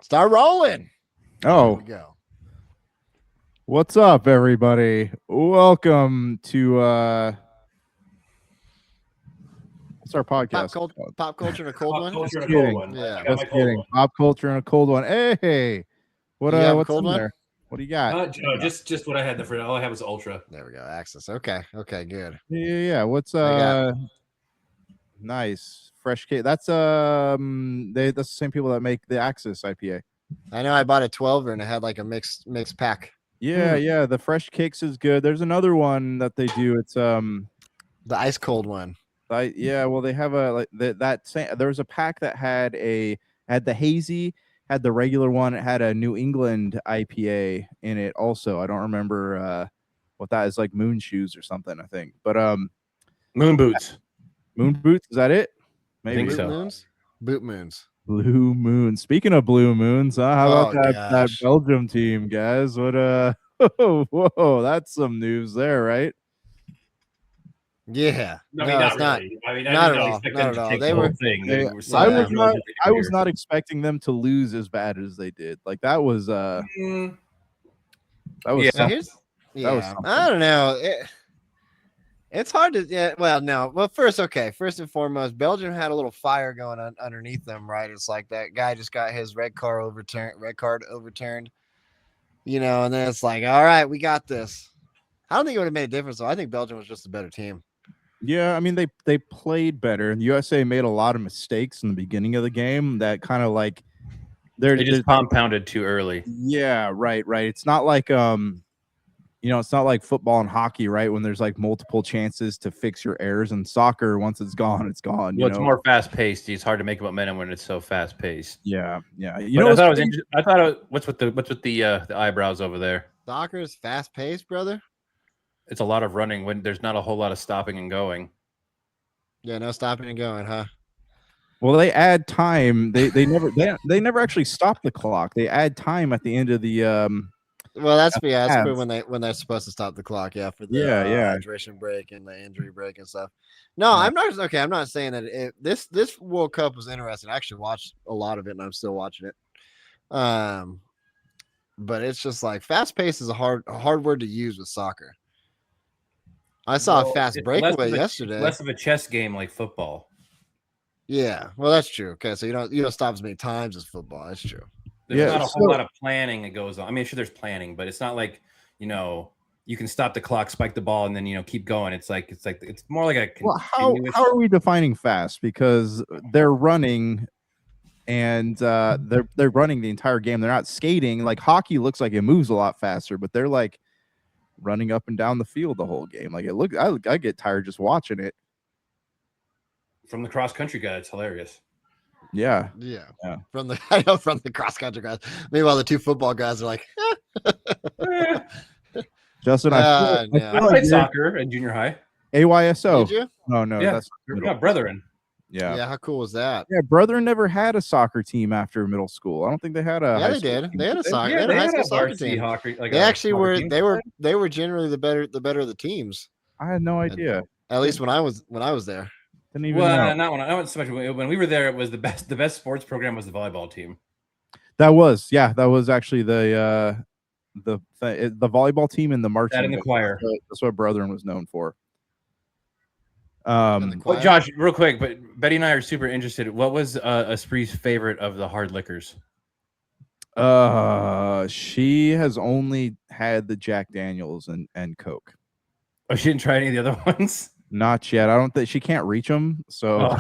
Start rolling. Oh, Here we go. what's up, everybody? Welcome to what's our podcast? Pop culture and a cold one. Culture and a kidding. cold one. Yeah. I got my cold one. Pop culture and a cold one. Hey, You have a what's cold in one? there? What do you got? Just what I had. All I have was Ultra. There we go. Access. Okay, good. Yeah. What's got- nice fresh cake? That's that's the same people that make the Axis IPA. I know I bought a 12er and it had like a mixed pack. Yeah. The fresh cakes is good. There's another one that they do. It's The ice cold one. well, they have a like that same. There was a pack that had the hazy, had the regular one. It had a New England IPA in it. Also, I don't remember what that is, like moon shoes or something. I think, but Moon boots. moon boots. Is that it? Maybe think so. Moons? Boot moons. Blue moon. Speaking of blue moons, how about that gosh. Belgium team, guys? What whoa, that's some news there, right? Yeah. No, No, not it's not. really. I mean, not I at didn't all, expect not them at to all. take They the were- whole thing. they- They were I selling was it not. really I was weird. not expecting them to lose as bad as they did. Like that was Mm, that was Yeah. something. Yeah. was something. I don't know. It's hard to. Yeah. Well, no. Well, first and foremost, Belgium had a little fire going on underneath them, right? It's like that guy just got his red card overturned. You know, and then it's like, all right, we got this. I don't think it would have made a difference, though. I think Belgium was just a better team. Yeah, I mean they played better. The USA made a lot of mistakes in the beginning of the game that kind of like they just compounded too early. Yeah, right. It's not like it's not like football and hockey, right? When there's like multiple chances to fix your errors. In soccer, once it's gone, it's gone. Well, it's more fast paced. It's hard to make momentum when it's so fast paced. Yeah. I thought it was interesting. I thought what's with the eyebrows over there? Soccer is fast paced, brother. It's a lot of running when there's not a whole lot of stopping and going. Yeah, no stopping and going, huh? Well, they add time. They never actually stop the clock. They add time at the end of the Well, that's for halves. when they're supposed to stop the clock. Yeah, for the Yeah. hydration break and the injury break and stuff. No, Yeah. I'm not okay. I'm not saying that this World Cup was interesting. I actually watched a lot of it, and I'm still watching it. But it's just like fast pace is a hard word to use with soccer. I saw a fast breakaway yesterday. Less of a chess game like football. Yeah, well, that's true. Okay, so you don't stop as many times as football. That's true. There's not a whole lot of planning that goes on. I mean, sure, there's planning, but it's not like you can stop the clock, spike the ball, and then keep going. It's more like a. Well, how are we defining fast? Because they're running, and they're running the entire game. They're not skating. Like hockey looks like it moves a lot faster, but they're like running up and down the field the whole game. Like I get tired just watching it. From the cross country guy, it's hilarious. Yeah. From the cross country guys. Meanwhile, the two football guys are like, Justin, no. I played soccer in junior high. AYSO. Did you? No, Yeah. that's Brethren. yeah. How cool was that? Yeah, Brethren never had a soccer team after middle school. I don't think they had a. Yeah, they did. They had a soccer. They had a high school soccer team. Hockey, They actually were. They were generally the better of the teams. I had no idea. At least when I was there. Didn't even know. Not when I went so much. When we were there, it was the best. The best sports program was the volleyball team. That was actually the volleyball team and the marching. That in the choir. That's what Brethren was known for. Well, Josh, real quick, but Betty and I are super interested. What was Espree's favorite of the hard liquors? She has only had the Jack Daniels and Coke. Oh, she didn't try any of the other ones? Not yet. I don't think she can't reach them. So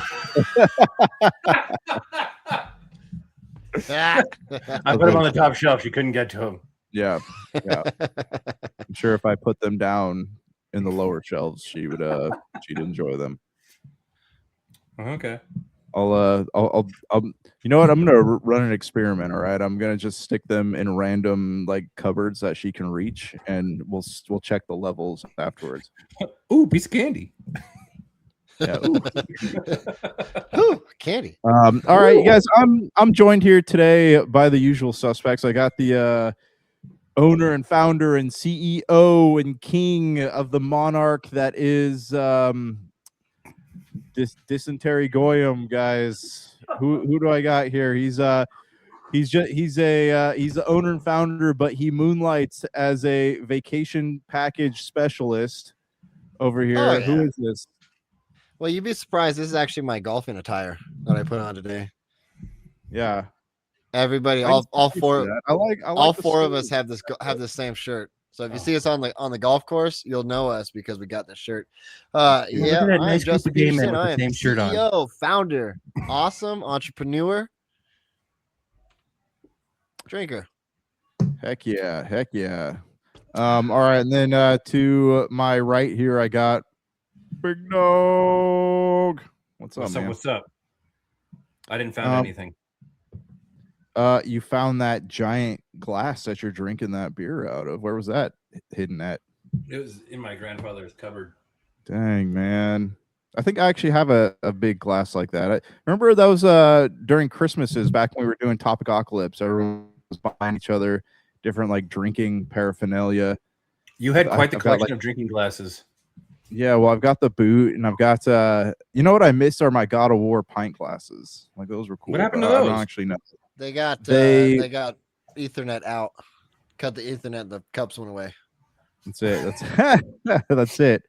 I put them on the top shelf. She couldn't get to them. yeah. I'm sure if I put them down in the lower shelves, she'd enjoy them. Okay. I'll you know what? I'm gonna run an experiment. All right, I'm gonna just stick them in random like cupboards that she can reach, and we'll check the levels afterwards. Ooh, piece of candy. Yeah. Ooh, candy. All right, you guys. I'm joined here today by the usual suspects. I got the owner and founder and CEO and king of the monarch that is Dysentery Goyam, guys. Who do I got here? He's He's the owner and founder, but he moonlights as a vacation package specialist over here. Oh, Who yeah. is this? Well, you'd be surprised. This is actually my golfing attire that I put on today. Yeah, Everybody, I all can see four, that. I like all the four of us sleeve. have the same shirt. So if you see us on the golf course, you'll know us because we got the shirt. Look Yeah, at that I am nice group Justin of gay men Peterson. with I the am same shirt on. CEO, founder, awesome entrepreneur, drinker. Heck yeah. All right, and then to my right here, I got Big Dog. What's up, man? What's up? I didn't find anything. You found that giant glass that you're drinking that beer out of. Where was that hidden at? It was in my grandfather's cupboard. Dang, man. I think I actually have a big glass like that. I remember those during Christmases back when we were doing Topicocalypse. Everyone was buying each other different like drinking paraphernalia. You had quite the I've got, collection like, of drinking glasses. yeah, well, I've got the boot, and I've got you know what I missed are my God of War pint glasses. Like those were cool. What happened to I don't those? actually know. They got They Ethernet out. Cut the Ethernet. The cups went away. That's it. That's it.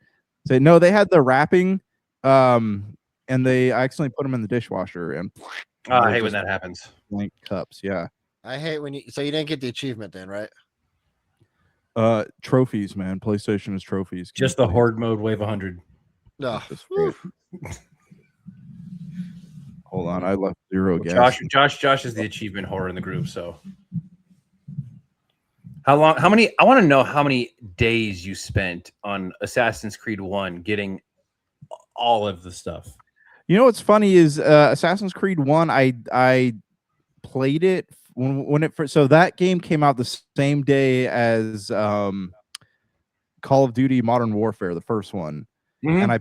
So no, they had the wrapping, and I accidentally put them in the dishwasher, and Oh, I hate when that happens. Blank cups, yeah. I hate when you. So you didn't get the achievement then, right? Trophies, man. PlayStation is trophies. Just the horde mode wave 100. No. Hold on, I left 0 gas. Josh is the achievement whore in the group. So how many? I want to know how many days you spent on Assassin's Creed 1 getting all of the stuff. You know what's funny is Assassin's Creed 1. I played it when it first. So that game came out the same day as Call of Duty Modern Warfare, the first one, and I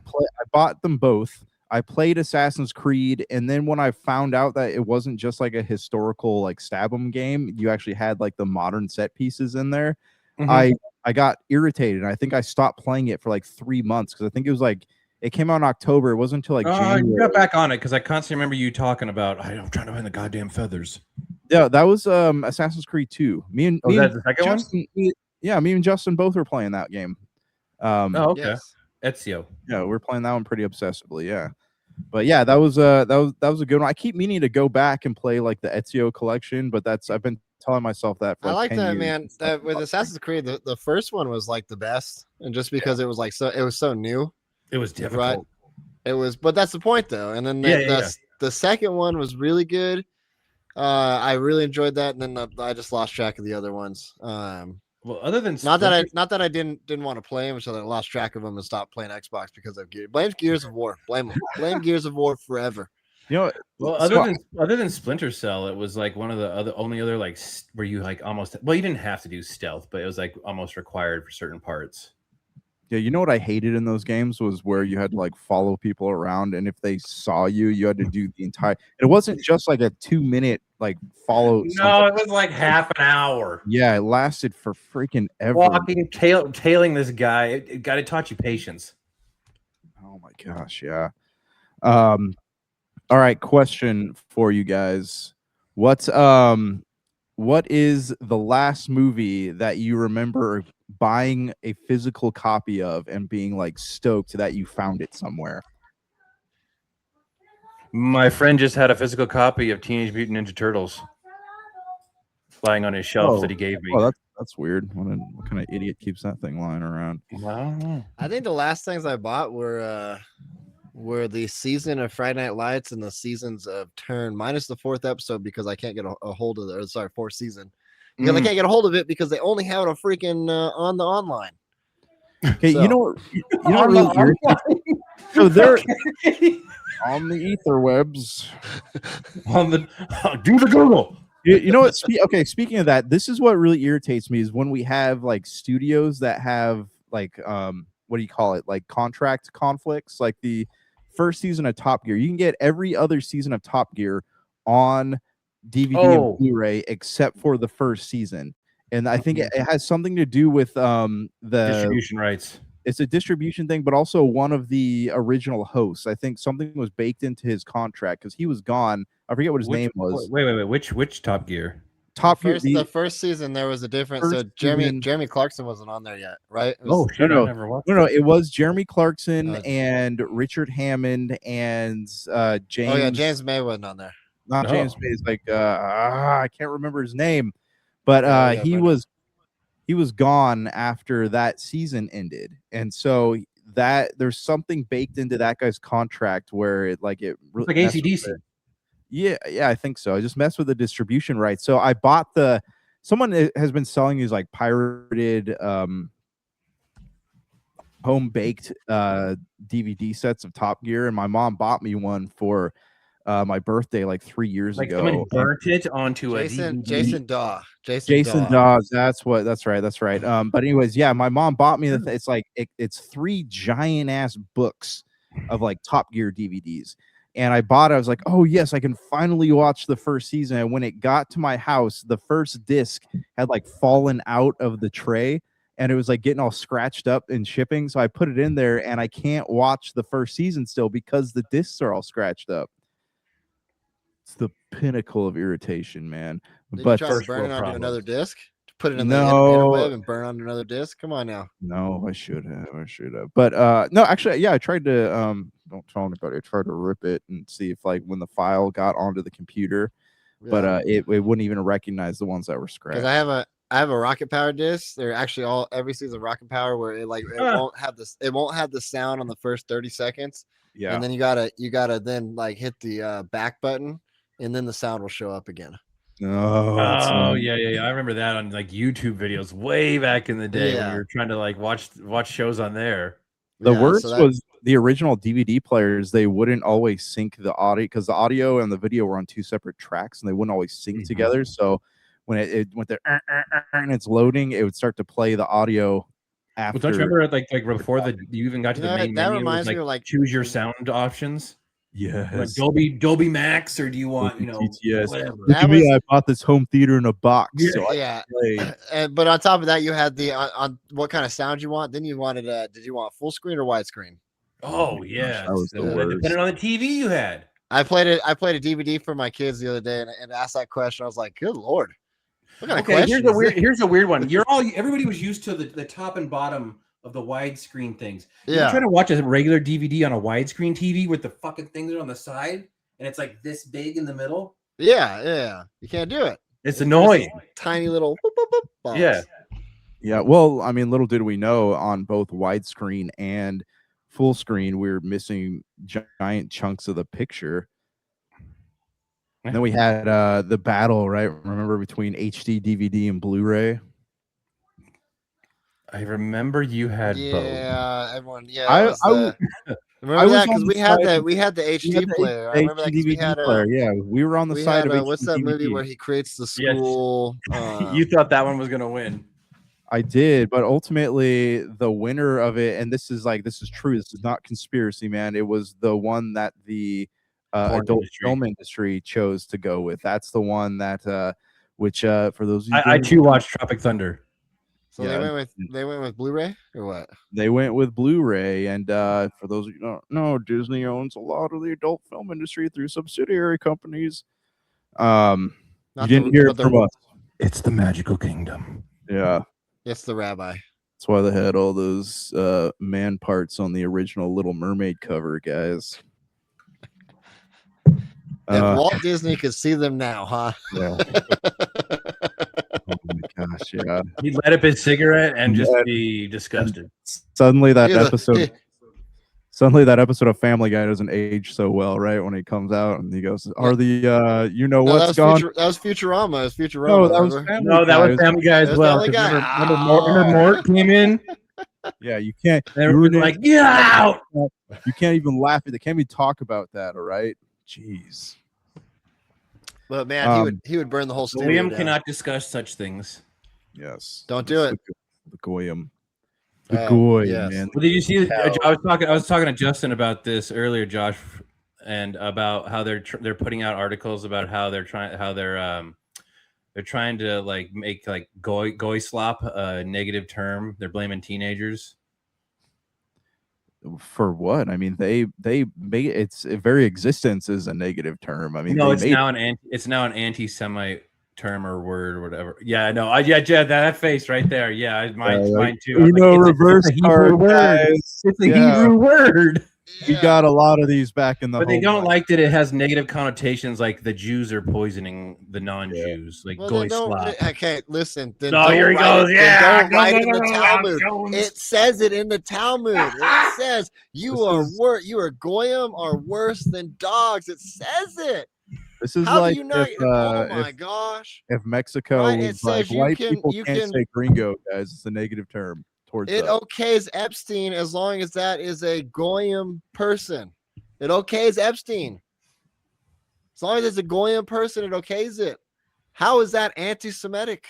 bought them both. I played Assassin's Creed, and then when I found out that it wasn't just like a historical like stab 'em game, you actually had like the modern set pieces in there. I got irritated. I think I stopped playing it for like 3 months because I think it was like it came out in October. It wasn't until like January. You got back on it because I constantly remember you talking about I'm trying to find the goddamn feathers. Yeah, that was Assassin's Creed 2. Me and the second Justin, one? me and Justin both were playing that game. Okay. Yes. Ezio. Yeah, we're playing that one pretty obsessively. Yeah, but yeah, that was a good one. I keep meaning to go back and play like the Ezio collection, but I've been telling myself that for I like 10 that, years. man. That with Assassin's Creed, the first one was like the best, and just because it was like it was so new. It was difficult. Right. It was, but that's the point though. And then the second one was really good. I really enjoyed that, and then I just lost track of the other ones. Well, other than not that I didn't want to play them, so I lost track of them and stopped playing Xbox because of Blame Gears of War. Blame Gears of War forever. You know, well, other than Splinter Cell, it was like one of the only other like where you like almost you didn't have to do stealth, but it was like almost required for certain parts. Yeah, you know what I hated in those games was where you had to like follow people around, and if they saw you, you had to do the entire. It wasn't just like a 2-minute like follow. No, it was like half an hour. Yeah, it lasted for freaking ever. Walking, tailing this guy. It taught you patience. Oh my gosh, yeah. All right, question for you guys. What is the last movie that you remember buying a physical copy of and being like stoked that you found it somewhere? My friend just had a physical copy of Teenage Mutant Ninja Turtles lying on his shelf that he gave me. Oh, that's weird. What kind of idiot keeps that thing lying around? I don't know. I think the last things I bought were the season of Friday Night Lights and the seasons of Turn, minus the 4th episode because I can't get a hold of it. Or sorry, 4th season. Because I can't get a hold of it because they only have it on freaking on the online. Okay, so, you know what really irritates me? So they're on the etherwebs. Do the Google. You know what? Speaking of that, this is what really irritates me is when we have like studios that have like what do you call it? Like contract conflicts. Like the first season of Top Gear, you can get every other season of Top Gear on DVD and Blu-ray except for the first season, and I think it has something to do with the distribution rights. It's a distribution thing, but also one of the original hosts. I think something was baked into his contract because he was gone. I forget what his name was. Wait. Which Top Gear? Top Gear. The first season there was a difference. So first season- Jeremy Clarkson wasn't on there yet, right? It Oh was, shit! no, I never watched. No, it was Jeremy Clarkson Uh, and Richard Hammond and James. oh yeah, James May wasn't on there. Not Oh. James May. It's like I can't remember his name, but Yeah, he Brendan. was gone after that season ended, and so that there's something baked into that guy's contract where it like It's like AC/DC. Yeah, I think so. I just messed with the distribution rights. So I bought someone has been selling these like pirated home baked DVD sets of Top Gear, and my mom bought me one for my birthday like 3 years Like ago. someone burnt it onto a DVD. Jason Daw. Jason Dawes, that's right. But anyways, yeah, my mom bought me it's like it's 3 giant ass books of like Top Gear DVDs. And I bought it. I was like, oh yes, I can finally watch the first season. And when it got to my house, the first disc had like fallen out of the tray and it was like getting all scratched up in shipping. So I put it in there and I can't watch the first season still because the discs are all scratched up. It's the pinnacle of irritation, man. Did But you try to burn it onto another disc? Put it in the No. interweb and burn onto another disc? Come on now. no, I should have. But no, actually, yeah, I tried to don't tell anybody. I tried to rip it and see if like when the file got onto the computer, but it wouldn't even recognize the ones that were scratched. Because I have a Rocket Power disc. They're actually every season of Rocket Power where it won't have this. It won't have the sound on the first 30 seconds. Yeah. And then you gotta then like hit the back button, and then the sound will show up again. Oh yeah. I remember that on like YouTube videos way back in the day when Yeah. you were trying to like watch shows on there. The Yeah, worst so that- was the original DVD players. They wouldn't always sync the audio because the audio and the video were on 2 separate tracks, and they wouldn't always sync together. So when it went there and it's loading, it would start to play the audio after. Well, don't you remember like before you even got to the Yeah, main that menu? reminds it was, me of, like- choose your sound options. Yes. Like Dolby Max, or do you want TTS. whatever? Look That at me, was- I bought this home theater in a box. Yeah. So I Yeah. played. But on top of that, you had the on what kind of sound you want. Then you wanted did you want full screen or widescreen? Oh yeah, that was the worst. depending on the TV you had. I played a DVD for my kids the other day and asked that question. I was like, good lord. What kind of Okay, question? here's a weird one. Everybody was used to the top and bottom of the widescreen things. You're Yeah. trying to watch a regular DVD on a widescreen TV with the fucking things on the side, and it's like this big in the middle. Yeah. You can't do it. It's annoying. Tiny little boop, boop, boop box. Yeah. Yeah, well, I mean, little did we know on both widescreen and full screen, we were missing giant chunks of the picture. And then we had the battle, right? Remember between HD DVD and Blu-ray? I remember you had both. Yeah, everyone. Yeah, I remember was that on because the we had side- we had the We had HD the player. I remember that because we DVD had player. Yeah, we were on the we side had of HD what's that movie DVD. where he creates the Yes. school? You thought that one was gonna win. I did, but ultimately the winner of it, and this is true. This is not conspiracy, man. It was the one that the Porn adult industry. film industry chose to go with. That's the one that, which for those of you, I too watched Tropic Thunder. So Yeah. they went with Blu-ray or what? they went with Blu-ray, and for those of you who don't know, Disney owns a lot of the adult film industry through subsidiary companies. You Not didn't the- hear but it the- from us. It's the magical kingdom. Yeah. It's the rabbi. That's why they had all those man parts on the original Little Mermaid cover, guys. If Walt Disney could see them now, huh? Yeah. Oh my gosh, yeah. He'd light up his cigarette and just Yeah. be disgusted. Suddenly that He's a- episode Suddenly that episode of Family Guy doesn't age so well, right? When he comes out and he goes, "Are the you know No, what's gone?" that was Futurama. It was Futurama. No, that was remember? Family No, that Guy. was Family Guy as That's well. Family 'cause Guy. Remember Mort came in Yeah, you can't. and everyone was like, "Get out!" You can't even laugh. They can't even talk about that. All right. Jeez. But man, Um, he would burn the whole studio William down. cannot discuss such things. Yes. Don't do It's The Goyim. The Oh, Goyim, yes. man. Well, did you see? Cow. I was talking to Justin about this earlier, Josh, and about how they're putting out articles about how they're trying to like make like goy slop a negative term. They're blaming teenagers. For what? I mean, they made its very existence is a negative term. I mean, No, they it's made now an anti-Semite term or word or whatever. Yeah, no, yeah, that face right there. Yeah, mine too. I was Uno like, reverse it's a card, Hebrew word. guys. It's a Yeah. Hebrew word. We got a lot of these back in the But they home don't life. like that it has negative connotations, like the Jews are poisoning the non-Jews, like Well, goy then don't. slop. Okay, listen. Then Oh, here he don't write goes. it. Yeah, Then don't go, write go, it in go, the go, Talmud. Jones. It says it in the Talmud. It says you This are is- you are goyim are worse than dogs. It says it. This is How like do you not? Oh my gosh! if Mexico Right? was It like says you white can people you can't can. say gringo, guys. It's a negative term towards It us. okays Epstein as long as that is a goyim person. It okays Epstein. As long as it's a goyim person, it okays it. How is that anti-Semitic?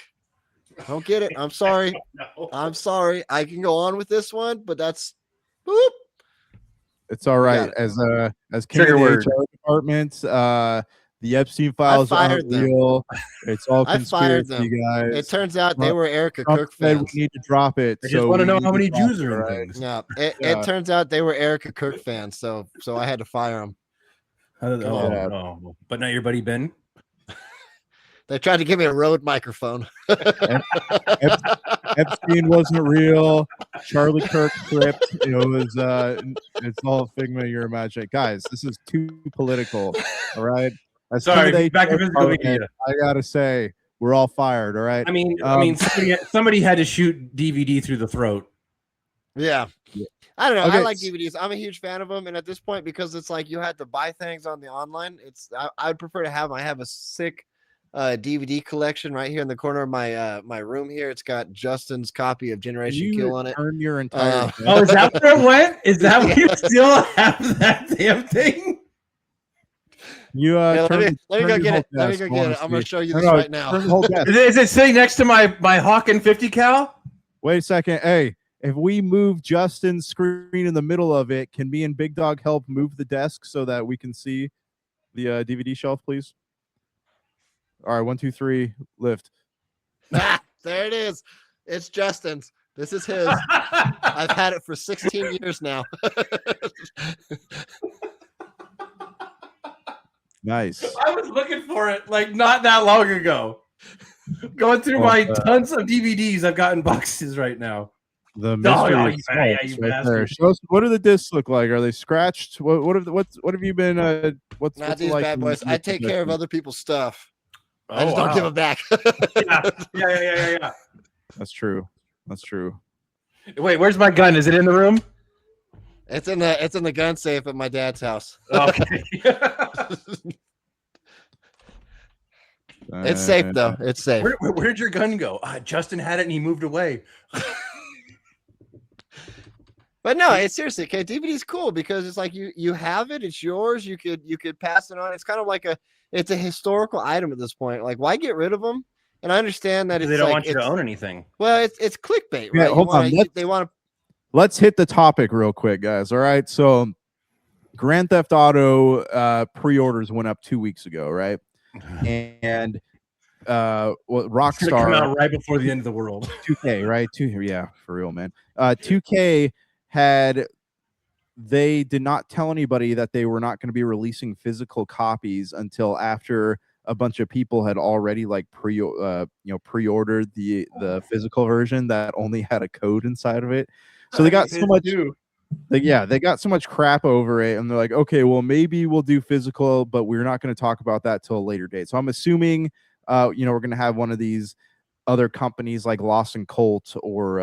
I don't get it. I'm sorry. No. I'm sorry. I can go on with this one, but that's boop. It's all got right. it. As king Trigger of the word. HR department, the Epstein files aren't fired them. real. It's all I fired conspiracy, them. guys. It turns out they were Erica Trump Cook said fans. we need to drop it. I just want to know how many Jews are in right? things. No, Yeah. it turns out they were Erica Cook fans, so I had to fire them. Oh, but not your buddy Ben. They tried to give me a Rode microphone. Epstein wasn't real. Charlie Kirk tripped. It was it's all a figment of your imagination. Guys, this is too political. All right. Sorry, back to physical media. I gotta say, we're all fired. All right. I mean, somebody had to shoot DVD through the throat. Yeah. I don't know. Okay. I like DVDs. I'm a huge fan of them, and at this point, because it's like you had to buy things on the online, I'd prefer to have. I have a sick DVD collection right here in the corner of my my room here. It's got Justin's copy of Generation Kill on it. Turn your entire. Oh, is that where it went? Is that where you still have that damn thing? You let me go get it. Let me go get it. I'm gonna show you this right now. Is it sitting next to my Hawken 50 cal? Wait a second. Hey, if we move Justin's screen in the middle of it, can me and Big Dog help move the desk so that we can see the DVD shelf, please? All right, 1, 2, 3, lift. There it is. It's Justin's. This is his. I've had it for 16 years now. Nice. I was looking for it like not that long ago. Going through my tons of DVDs I've got in boxes right now. The mystery you right bastard. there. Show us, what do the discs look like? Are they scratched? What have you been? What's Not what's these like bad boys. I take care of other people's stuff. I just don't give it back. Yeah. That's true. That's true. Wait, where's my gun? Is it in the room? It's in the gun safe at my dad's house. Okay. It's safe though. It's safe. Where'd your gun go? Justin had it and he moved away. But no, it's seriously, okay. DVD's cool because it's like you have it, it's yours. You could pass it on. It's kind of like it's a historical item at this point. Like, why get rid of them? And I understand that They don't want you to own anything. Well, it's clickbait, right? Yeah, hold on. They want to. Let's hit the topic real quick, guys. All right. So Grand Theft Auto pre-orders went up 2 weeks ago, right? And Rockstar come out right before the end of the world. 2K, right? Yeah, for real, man. 2K they did not tell anybody that they were not going to be releasing physical copies until after a bunch of people had already like pre-ordered the physical version that only had a code inside of it. So they got so much. They got so much crap over it, and they're like, okay, well, maybe we'll do physical, but we're not going to talk about that till a later date. So I'm assuming, we're going to have one of these other companies like Lost and Colt or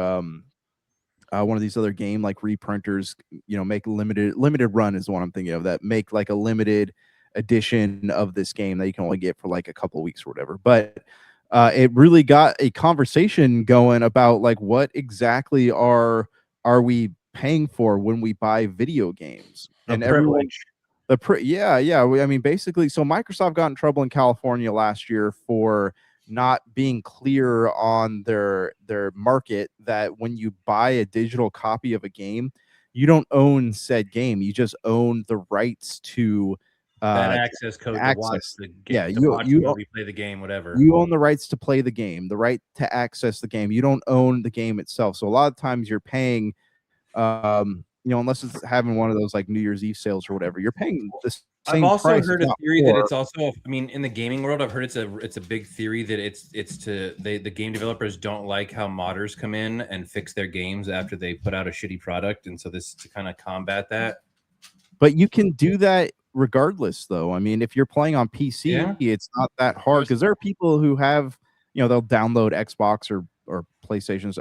one of these other game like reprinters, make limited run is the one I'm thinking of, that make like a limited edition of this game that you can only get for like a couple of weeks or whatever. But it really got a conversation going about like what exactly are we paying for when we buy video games. And everyone, I mean, basically, so Microsoft got in trouble in California last year for not being clear on their market, that when you buy a digital copy of a game, you don't own said game, you just own the rights to that access code to watch the game. You play the game, whatever. You own the rights to play the game, the right to access the game. You don't own the game itself. So a lot of times you're paying unless it's having one of those like New Year's Eve sales or whatever, you're paying the I've same also price, if heard a not theory that more. it's also, I mean, in the gaming world, I've heard it's a big theory that the game developers don't like how modders come in and fix their games after they put out a shitty product, and so this is to kind of combat that. But you can do that regardless, though. I mean, if you're playing on PC, Yeah. it's not that hard because there are people who have, they'll download Xbox or PlayStation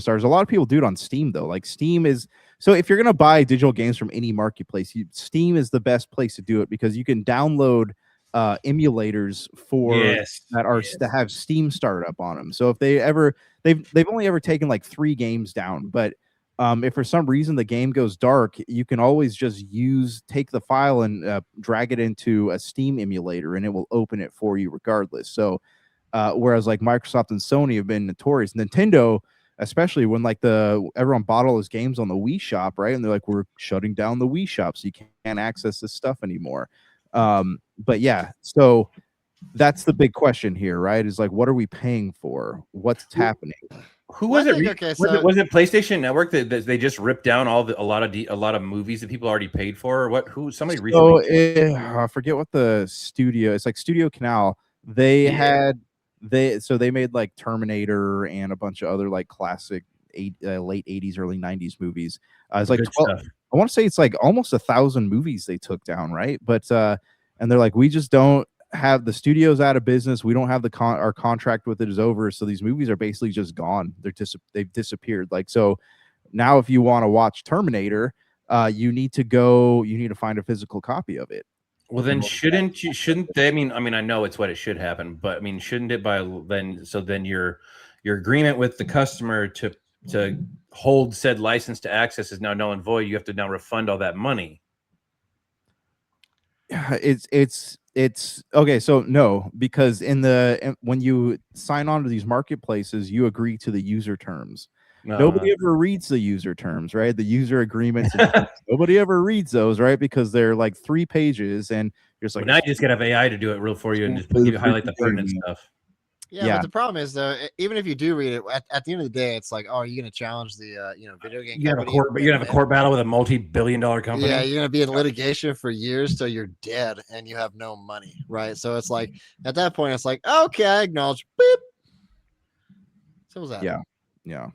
Stars. A lot of people do it on Steam, though. Like Steam is so if you're gonna buy digital games from any marketplace, Steam is the best place to do it because you can download emulators that have Steam startup on them. So if they've only ever taken like 3 games down, but if for some reason the game goes dark, you can always just take the file and drag it into a Steam emulator, and it will open it for you regardless. So, whereas like Microsoft and Sony have been notorious, Nintendo, especially when like everyone bought all those games on the Wii Shop, right? And they're like, we're shutting down the Wii Shop, so you can't access this stuff anymore. But yeah, so that's the big question here, right? Is like, what are we paying for? What's happening? Who was Well, I it? think, okay, so Was it PlayStation Network that they just ripped down a lot of movies that people already paid for? Or what? Somebody recently? I forget what the studio. It's like Studio Canal. They made like Terminator and a bunch of other like classic late 80s, early 90s movies. It's like 12. Stuff. I want to say it's like almost 1,000 movies they took down, right? But and they're like, we just don't have the studios out of business. We don't have our contract with it is over. So these movies are basically just gone. They've disappeared. Like, so now if you want to watch Terminator, you need to find a physical copy of it. Well, then shouldn't they? I mean, I know it's what it should happen, but I mean, shouldn't it then your agreement with the customer to hold said license to access is now null and void. You have to now refund all that money. It's okay. So no, because when you sign on to these marketplaces, you agree to the user terms. Nobody ever reads the user terms, right? The user agreements. Nobody ever reads those, right? Because they're like 3 pages, and you're just like, now you just gotta have AI to do it real for you and just highlight the pertinent stuff. Yeah, but the problem is though, even if you do read it, at the end of the day, it's like, oh, are you going to challenge the video game? You're gonna have a court battle with a multi-billion-dollar company. Yeah, you're going to be in litigation for years till you're dead and you have no money, right? So it's like at that point, it's like, okay, I acknowledge. Beep. So was that? Yeah.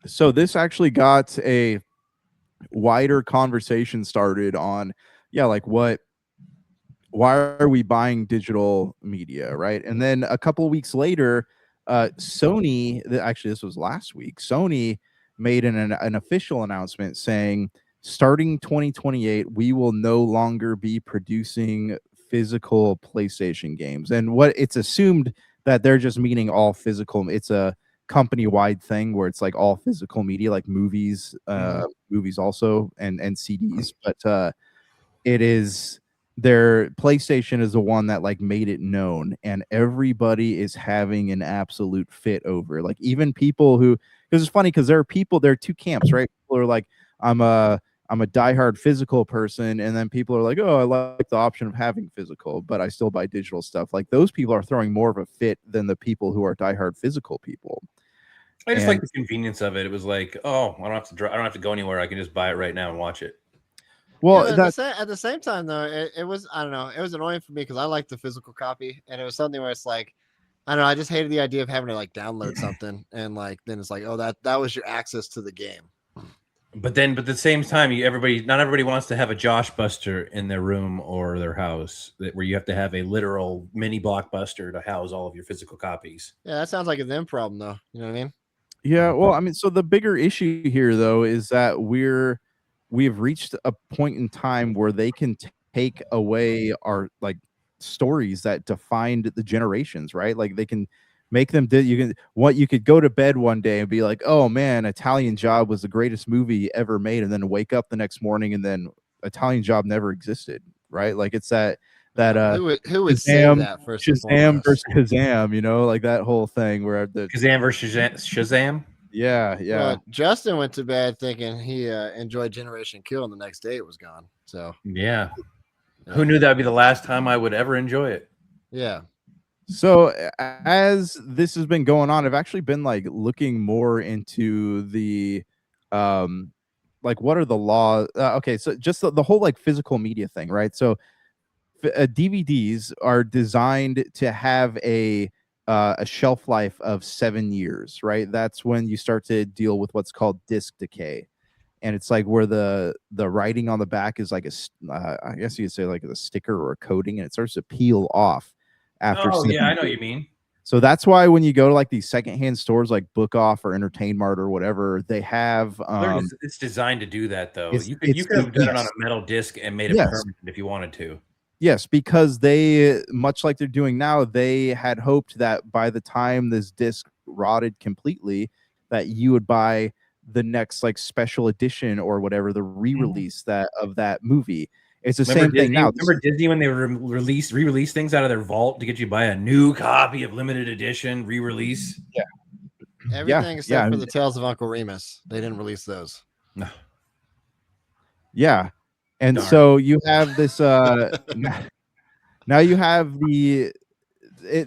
So this actually got a wider conversation started on, like why are we buying digital media, right? And then a couple of weeks later, Sony, actually this was last week, Sony made an official announcement saying, starting 2028, we will no longer be producing physical PlayStation games. And what it's assumed that they're just meaning all physical. It's a company-wide thing where it's like all physical media, like movies, movies also, and CDs. But it is their PlayStation is the one that like made it known, and everybody is having an absolute fit over it. Like even people who, because it's funny because there are 2 camps, right? People are like, I'm a diehard physical person, and then people are like, oh, I like the option of having physical, but I still buy digital stuff. Like those people are throwing more of a fit than the people who are diehard physical people. I just like the convenience of it. It was like, oh, I don't have to go anywhere. I can just buy it right now and watch it. Well, at the same time though, it was, I don't know, it was annoying for me because I like the physical copy, and it was something where it's like, I don't know, I just hated the idea of having to like download something and like then it's like, oh, that was your access to the game. But at the same time, not everybody wants to have a Josh Buster in their room or their house where you have to have a literal mini Blockbuster to house all of your physical copies. Yeah, that sounds like a them problem though. You know what I mean? Yeah, well, I mean, so the bigger issue here though is that we have reached a point in time where they can take away our like stories that defined the generations, right? Like they can make them you could go to bed one day and be like, oh man, Italian Job was the greatest movie ever made, and then wake up the next morning and then Italian Job never existed, right? Like it's that who would say that first? Shazam versus Kazam, like that whole thing where the Kazam versus Shazam. Yeah. Well, Justin went to bed thinking he enjoyed Generation Kill, and the next day it was gone. So yeah. Who knew that would be the last time I would ever enjoy it? Yeah. So as this has been going on, I've actually been like looking more into the like what are the laws? Okay, so just the whole like physical media thing, right? So DVDs are designed to have a shelf life of 7 years, right? That's when you start to deal with what's called disc decay, and it's like where the writing on the back is like I guess you could say like a sticker or a coating, and it starts to peel off after Oh 7 yeah, I know what years. you mean. So that's why when you go to like these secondhand stores like Book Off or Entertain Mart or whatever, they have It's designed to do that though. You could have done it on yes, a metal disc and made it yes. permanent if you wanted to. Yes, because they, much like they're doing now, they had hoped that by the time this disc rotted completely, that you would buy the next like special edition or whatever, the re-release that of that movie. It's the same thing now. Remember Disney when they re-release things out of their vault to get you to buy a new copy of limited edition re-release? Yeah. Everything except yeah. for the Tales of Uncle Remus. They didn't release those. No. Yeah. And Darn. so you have this now you have it's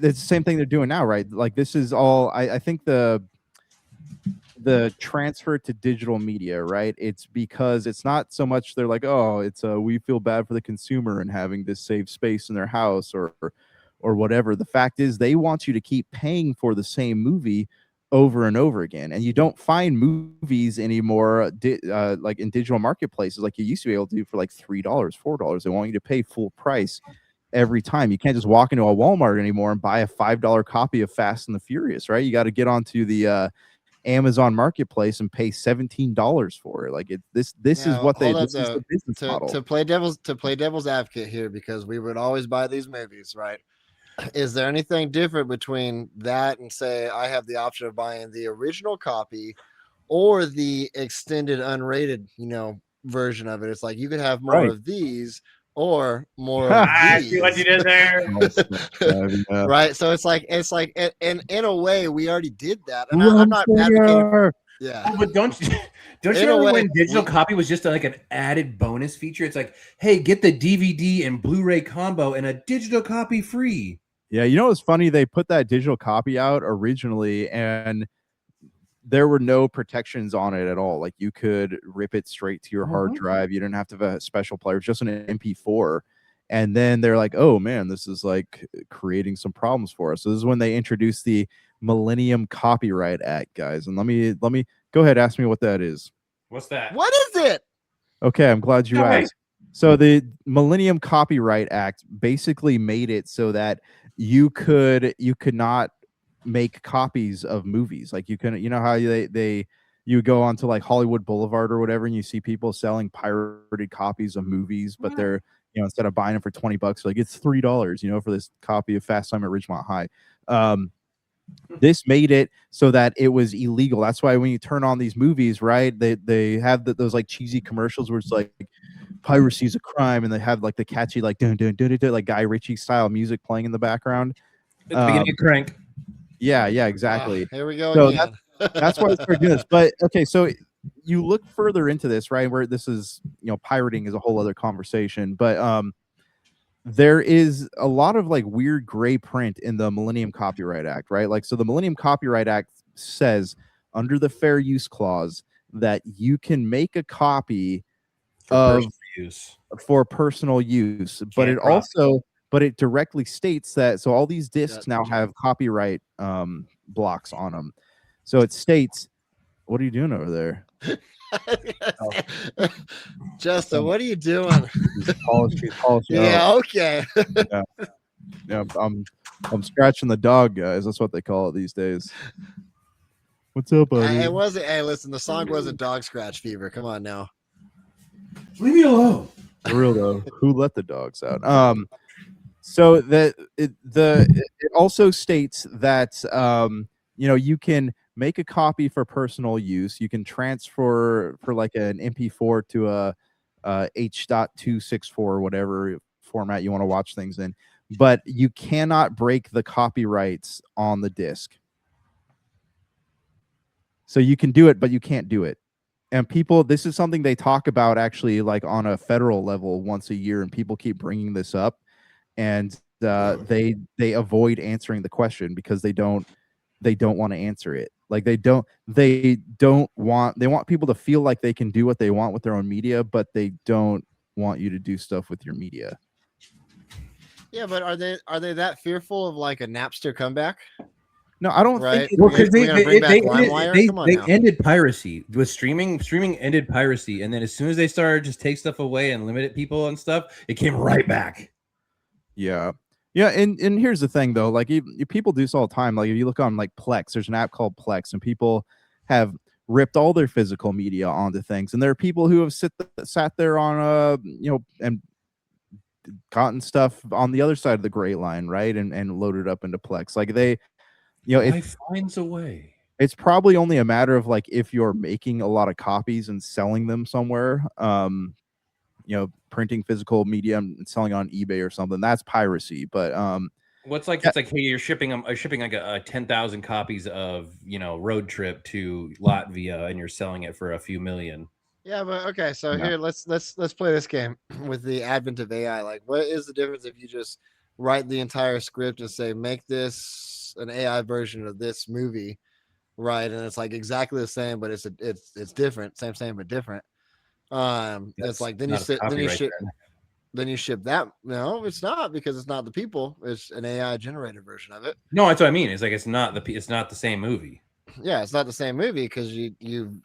the same thing they're doing now, right? Like this is all I think the transfer to digital media, right? It's because it's not so much they're like, oh, it's we feel bad for the consumer and having to save space in their house or whatever. The fact is they want you to keep paying for the same movie over and over again, and you don't find movies anymore like in digital marketplaces like you used to be able to do for like $3, $4. They want you to pay full price every time. You can't just walk into a Walmart anymore and buy a $5 copy of Fast and the Furious, right? You got to get onto the Amazon Marketplace and pay $17 for it. Like this Now, is what they hold up, this is the though, business model. to play devil's advocate here, because we would always buy these movies, right? Is there anything different between that and say I have the option of buying the original copy or the extended unrated, version of it? It's like you could have more Right. of these or more of I these. see what you did there. Yeah. Right. So it's like in a way we already did that. And I'm not advocating. Yeah. Oh, but don't you In a remember way, when digital copy was just like an added bonus feature? It's like, hey, get the DVD and Blu-ray combo and a digital copy free. Yeah, you know what's funny? They put that digital copy out originally, and there were no protections on it at all. Like you could rip it straight to your hard drive. You didn't have to have a special player, it's just an MP4. And then they're like, oh man, this is like creating some problems for us. So this is when they introduced the Millennium Copyright Act, guys. And let me go ahead, ask me what that is. What's that? what is it? Okay, I'm glad you asked. So the Millennium Copyright Act basically made it so that you could not make copies of movies. Like you couldn't, you know how you go onto like Hollywood Boulevard or whatever, and you see people selling pirated copies of movies, but they're, instead of buying them for $20, like it's $3, for this copy of Fast Time at Ridgemont High. This made it so that it was illegal. That's why when you turn on these movies, right, they have those like cheesy commercials where it's like piracy is a crime, and they have like the catchy like dun dun dun dun like Guy Ritchie style music playing in the background. At the beginning of Crank. Yeah, exactly. Here we go So again. that's why I started doing this. But okay, so you look further into this, right? Where this is, pirating is a whole other conversation. But there is a lot of like weird gray print in the Millennium Copyright Act, right? Like, so the Millennium Copyright Act says under the Fair Use Clause that you can make a copy for personal use, but it directly states that, so all these discs now have copyright blocks on them. So it states, what are you doing over there? Justin, what are you doing? Yeah, okay. Yeah, I'm scratching the dog, guys. That's what they call it these days. What's up, buddy? It wasn't. Hey, listen, the song wasn't Dog Scratch Fever. Come on now. Leave me alone. For real though, who let the dogs out? So that it also states that you can make a copy for personal use. You can transfer for like an MP4 to a H.264 or whatever format you want to watch things in, but you cannot break the copyrights on the disc. So you can do it, but you can't do it. And people, this is something they talk about actually like on a federal level once a year, and people keep bringing this up, and they avoid answering the question because they don't want to answer it. Like they don't want people to feel like they can do what they want with their own media, but they don't want you to do stuff with your media. Yeah, but are they that fearful of like a Napster comeback? No, I don't Right? think Well, because We're gonna bring back LimeWire. Come on they now. ended piracy with streaming. Streaming ended piracy, and then as soon as they started just take stuff away and limit people and stuff, it came right back. Yeah. Yeah, and here's the thing though, like people do this all the time. Like if you look on like Plex, there's an app called Plex, and people have ripped all their physical media onto things, and there are people who have sat there on and gotten stuff on the other side of the gray line, right, and loaded up into Plex. Like they, Life finds a way. it's probably only a matter of like if you're making a lot of copies and selling them somewhere, printing physical media and selling on eBay or something. That's piracy. But It's like hey, you're shipping like a 10,000 copies of Road Trip to Latvia, and you're selling it for a few million. Yeah, but okay, so here let's play this game with the advent of AI. Like, what is the difference if you just write the entire script and say make this an AI version of this movie, right? And it's like exactly the same, but it's different, same but different. It's like then you ship that. No, it's not, because it's not the people. It's an AI generated version of it. No, that's what I mean. It's like it's not the same movie. Yeah, it's not the same movie because It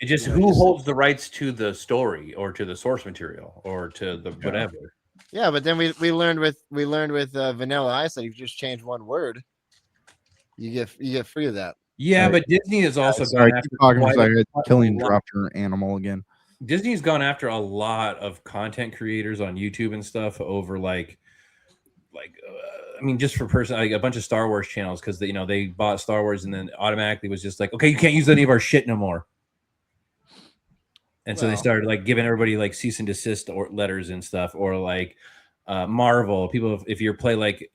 just who holds the rights to the story or to the source material or to the whatever. Yeah, but then we learned with Vanilla Ice that if you just change one word, you get free of that. Yeah, but Disney has also gone after killing dropped your animal again. Disney's gone after a lot of content creators on YouTube and stuff over just for a bunch of Star Wars channels, because they bought Star Wars and then automatically was just like, okay, you can't use any of our shit no more. And so they started like giving everybody like cease and desist or letters and stuff, or like Marvel people. If you play like,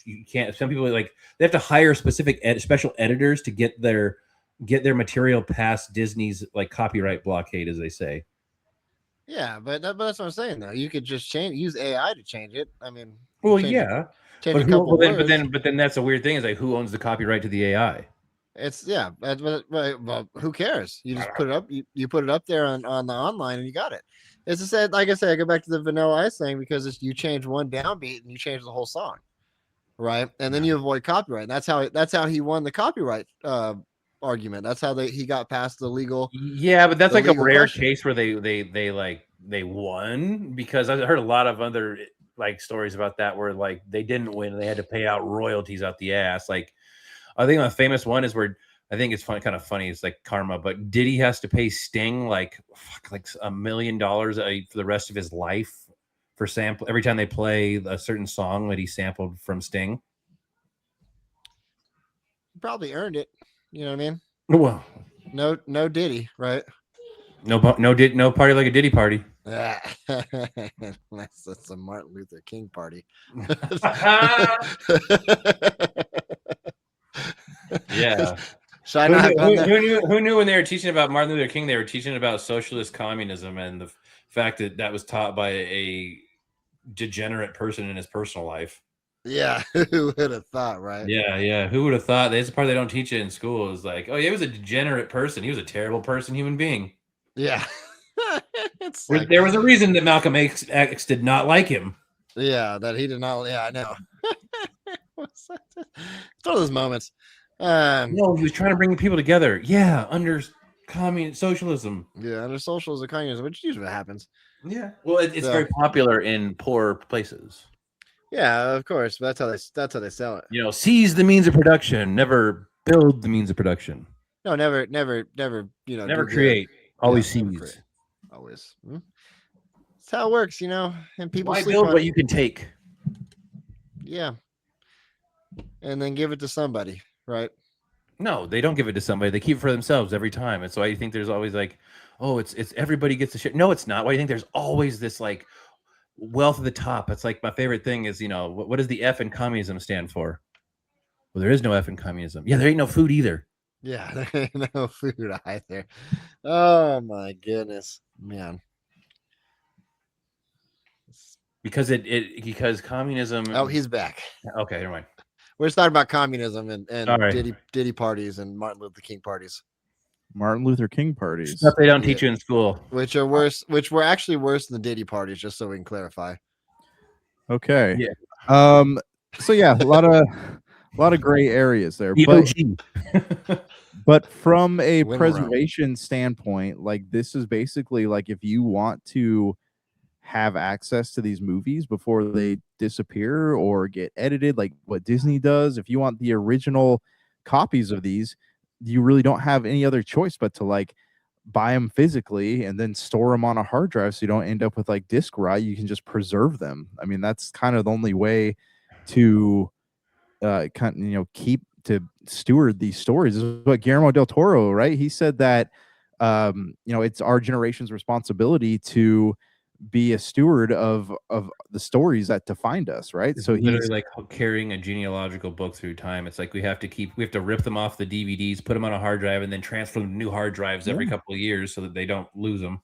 you can't. Some people like they have to hire specific special editors to get their material past Disney's like copyright blockade, as they say. Yeah, but that's what I'm saying though. You could just use AI to change it. I mean, well, yeah, change a couple words. But then that's a weird thing. Is like, who owns the copyright to the AI? It's but who cares? You just put it up. You put it up there on the online, and you got it. It's just like I said, I go back to the Vanilla Ice thing, because you change one downbeat and you change the whole song, right? And then you avoid copyright. And that's how he won the copyright argument. That's how he got past the legal. Yeah, but that's like a rare case where they won, because I've heard a lot of other like stories about that where like they didn't win and they had to pay out royalties out the ass. Like I think a famous one is where I think it's kind of funny. It's like karma, but Diddy has to pay Sting like $1 million for the rest of his life for sample every time they play a certain song that he sampled from Sting. He probably earned it. You know what I mean? Well, no Diddy, right? No party like a Diddy party. That's a Martin Luther King party. Yeah. Who knew when they were teaching about Martin Luther King, they were teaching about socialist communism and the fact that was taught by a degenerate person in his personal life. Yeah, who would have thought, right? Yeah. Who would have thought? That's the part they don't teach it in school. Is like, oh, yeah, he was a degenerate person. He was a terrible person, human being. Yeah. There was a reason that Malcolm X did not like him. Yeah, that he did not. Yeah, I know. It's one of those moments. No, he was trying to bring people together. Yeah, under socialism. Yeah, under socialism, communism, which usually happens. Yeah. Well, it's very popular in poor places. Yeah, of course. But that's how they sell it. Seize the means of production, never build the means of production. No, never. Never create. Always seize. Always. That's how it works, And people why build what you can take. Yeah. And then give it to somebody, right? No, they don't give it to somebody. They keep it for themselves every time. And so I think there's always like, oh, it's everybody gets the shit. No, it's not. Why do you think there's always this like wealth at the top? It's like my favorite thing is, what does the F in communism stand for? Well, there is no F in communism. Yeah, there ain't no food either. Yeah, there ain't no food either. Oh my goodness, man. Because because communism. Oh, he's back. Okay, never mind. We're just talking about communism and Sorry. Diddy parties and Martin Luther King parties, Martin Luther King parties. Stuff they don't teach you in school. which are worse, which were actually worse than the Diddy parties. Just so we can clarify. Okay. Yeah. So yeah, a lot of gray areas there. The OG. But from a Win preservation standpoint, like this is basically like if you want to have access to these movies before they disappear or get edited, like what Disney does, if you want the original copies of these, you really don't have any other choice but to like buy them physically and then store them on a hard drive so you don't end up with like disk rot. You can just preserve them. I mean, that's kind of the only way to keep to steward these stories. This is what Guillermo del Toro, right? He said that it's our generation's responsibility to be a steward of the stories that defined us, right? It's so literally he's like carrying a genealogical book through time. It's like we have to rip them off the DVDs, put them on a hard drive, and then transfer them to new hard drives every couple of years so that they don't lose them.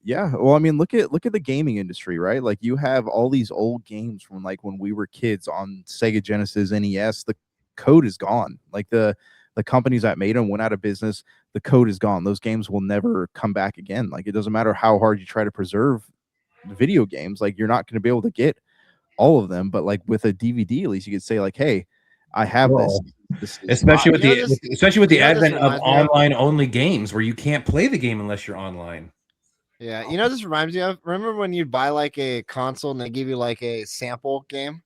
Yeah, well, I mean, look at the gaming industry, right? Like you have all these old games from like when we were kids on Sega Genesis, NES. The code is gone. Like the companies that made them went out of business. The code is gone. Those games will never come back again. Like it doesn't matter how hard you try to preserve video games, like you're not going to be able to get all of them. But like with a DVD, at least you could say like, hey, I have this. This is Especially with the advent of reminds me online only games where you can't play the game unless you're online. Yeah, you know, this reminds me of. Remember when you'd buy like a console and they give you like a sample game,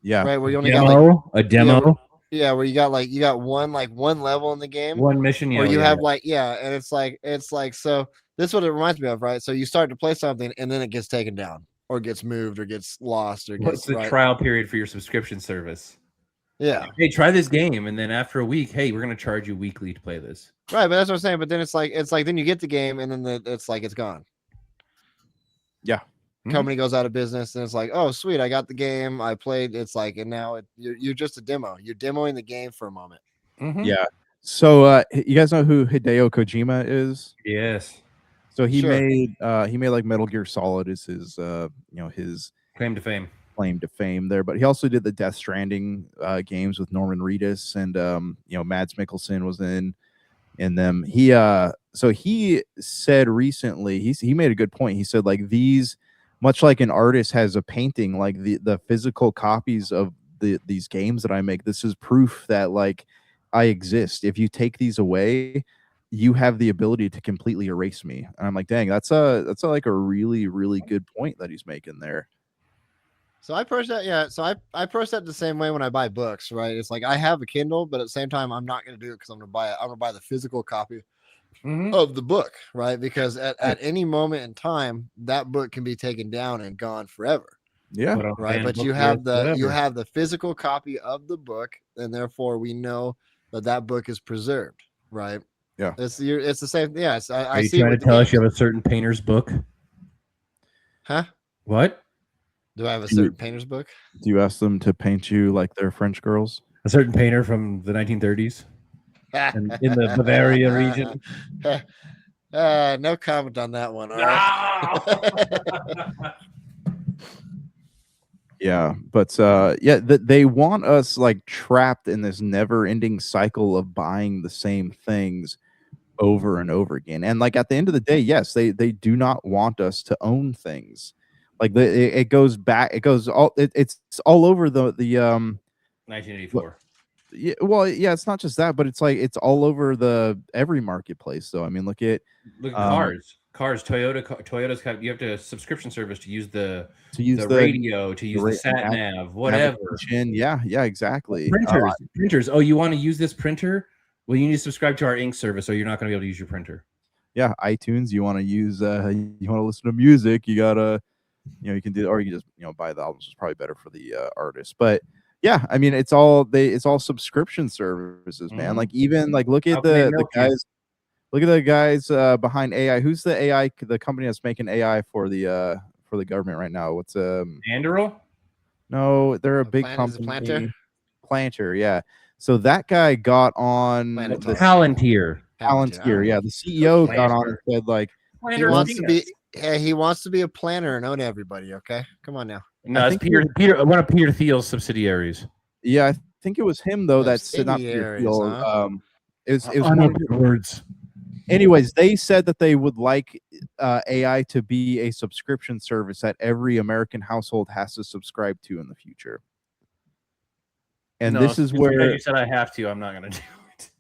yeah, right? Where you only got like a demo, where you got one level in the game, one mission, or you have like and it's like so. This is what it reminds me of, right? So you start to play something and then it gets taken down, or gets moved, or gets lost, or What's gets the trial period for your subscription service? Yeah. Hey, try this game, and then after a week, hey, we're gonna charge you weekly to play this. Right, but that's what I'm saying. But then it's like then you get the game and then it's like it's gone. Yeah. Company goes out of business and it's like, oh sweet, I got the game, I played. It's like, and now you're just a demo. You're demoing the game for a moment. Yeah. So you guys know who Hideo Kojima is? Yes. So he made like Metal Gear Solid is his his claim to fame there, but he also did the Death Stranding games with Norman Reedus and Mads Mikkelsen was in them. So he said recently, he made a good point. He said like these, much like an artist has a painting, like the physical copies of these games that I make, this is proof that like I exist. If you take these away, you have the ability to completely erase me. And I'm like, dang, that's like a really, really good point that he's making there. So I approach that, yeah. So I approach that the same way when I buy books, right? It's like I have a Kindle, but at the same time, I'm not going to do it because I'm going to buy it. I'm going to buy the physical copy of the book, right? Because at any moment in time, that book can be taken down and gone forever. Yeah, right. But you have the physical copy of the book, and therefore we know that book is preserved, right? Yeah, it's the same. Yes, Are you trying to tell us you have a certain painter's book? Huh? What? Do I have a certain painter's book? Do you ask them to paint you like they're French girls? A certain painter from the 1930s in the Bavaria region? No comment on that one. All right. Yeah, but they want us like trapped in this never-ending cycle of buying the same things over and over again. And like at the end of the day, yes, they do not want us to own things. Like it goes back, it's all over the 1984. Yeah, well, yeah, it's not just that, but it's like it's all over every marketplace. So I mean, look at cars. Toyota's got, you have to subscription service to use the radio, to use the sat nav, whatever. Yeah, exactly. Printers. Oh, you want to use this printer? Well, you need to subscribe to our ink service, or you're not going to be able to use your printer. Yeah, iTunes. You want to use? You want to listen to music? You gotta, you can do, or you can just buy the albums. It's probably better for the artist, but. Yeah, I mean it's all subscription services, man. Like even like look at the guys behind AI. Who's the company that's making AI for the government right now? What's Anduril? No, they're a big company. Planter, yeah. So that guy got on Palantir. Yeah, the CEO got on and said like he wants to be a planner and own everybody. Okay, come on now. No, it's Peter. One of Peter Thiel's subsidiaries. Yeah, I think it was him though that said not to be a Subsidiaries, field. huh? It was I know one of the words. anyways, they said that they would like AI to be a subscription service that every American household has to subscribe to in the future. And No, this is because where, you said I have to. I'm not gonna do it.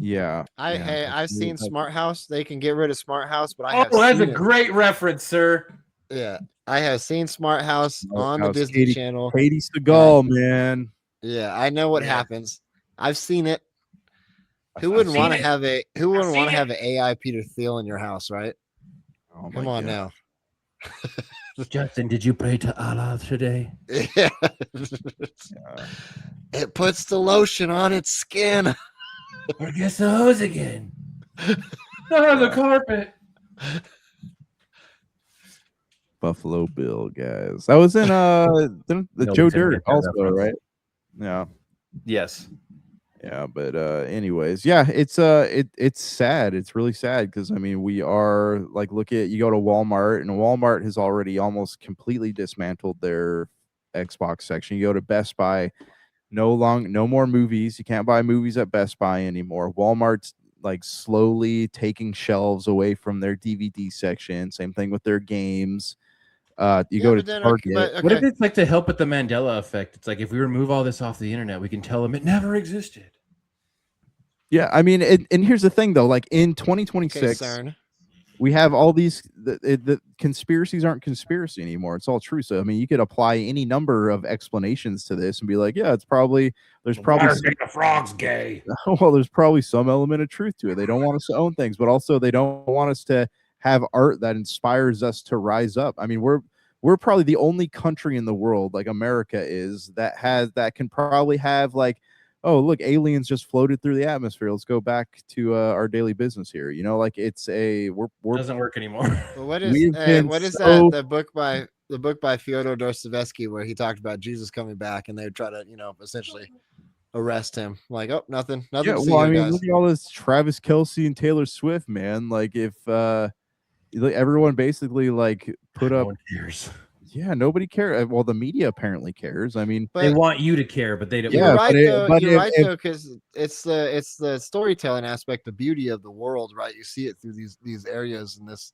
yeah, Hey, I've seen Smart House. They can get rid of Smart House, but I have Oh, that's a seen it. great reference, sir. Yeah, I have seen Smart House on the Disney Katie, Channel. Katie Seagal, man. Yeah, I know what Yeah. happens. I've seen it. Who I've wouldn't seen want to it. have a Who wouldn't want to seen have an AI Peter Thiel in your house, right? Oh my Come on God. now. Justin, did you pray to Allah today? Yeah. It puts the lotion on its skin. Or guess the hose again. Oh, the carpet. Buffalo Bill, guys. That was in the Nobody's Joe ever Dirt get that also, reference. right? Yeah. Yes. Yeah, but anyways, yeah, it's sad. It's really sad because I mean we are like look at you go to Walmart and Walmart has already almost completely dismantled their Xbox section. You go to Best Buy, no more movies. You can't buy movies at Best Buy anymore. Walmart's like slowly taking shelves away from their DVD section. Same thing with their games. You go to Target. What if it's like to help with the Mandela effect? It's like if we remove all this off the internet, we can tell them it never existed. Yeah, I mean, and here's the thing though, like in 2026, CERN. we have all these the conspiracies aren't conspiracy anymore. It's all true. So I mean, you could apply any number of explanations to this and be like, yeah, it's probably there's probably the frog's gay. well, there's probably some element of truth to it. They don't want us to own things, but also they don't want us to have art that inspires us to rise up. I mean, we're probably the only country in the world, like America is, that can probably have like, oh look, aliens just floated through the atmosphere. Let's go back to our daily business here. You know, like it's a we're Doesn't work anymore. Well, what is so- that? The book by Fyodor Dostoevsky where he talked about Jesus coming back and they would try to essentially arrest him. Like, oh, nothing. Yeah, To see well, I here, mean, guys. look at all this Travis Kelce and Taylor Swift, man. Like, if like, everyone basically like put up, No one cares. yeah, nobody cares. Well, the media apparently cares. I mean, They want you to care, but they don't. You're Yeah, right though. but You're right if- though, because it's the storytelling aspect, the beauty of the world, right? You see it through these areas and this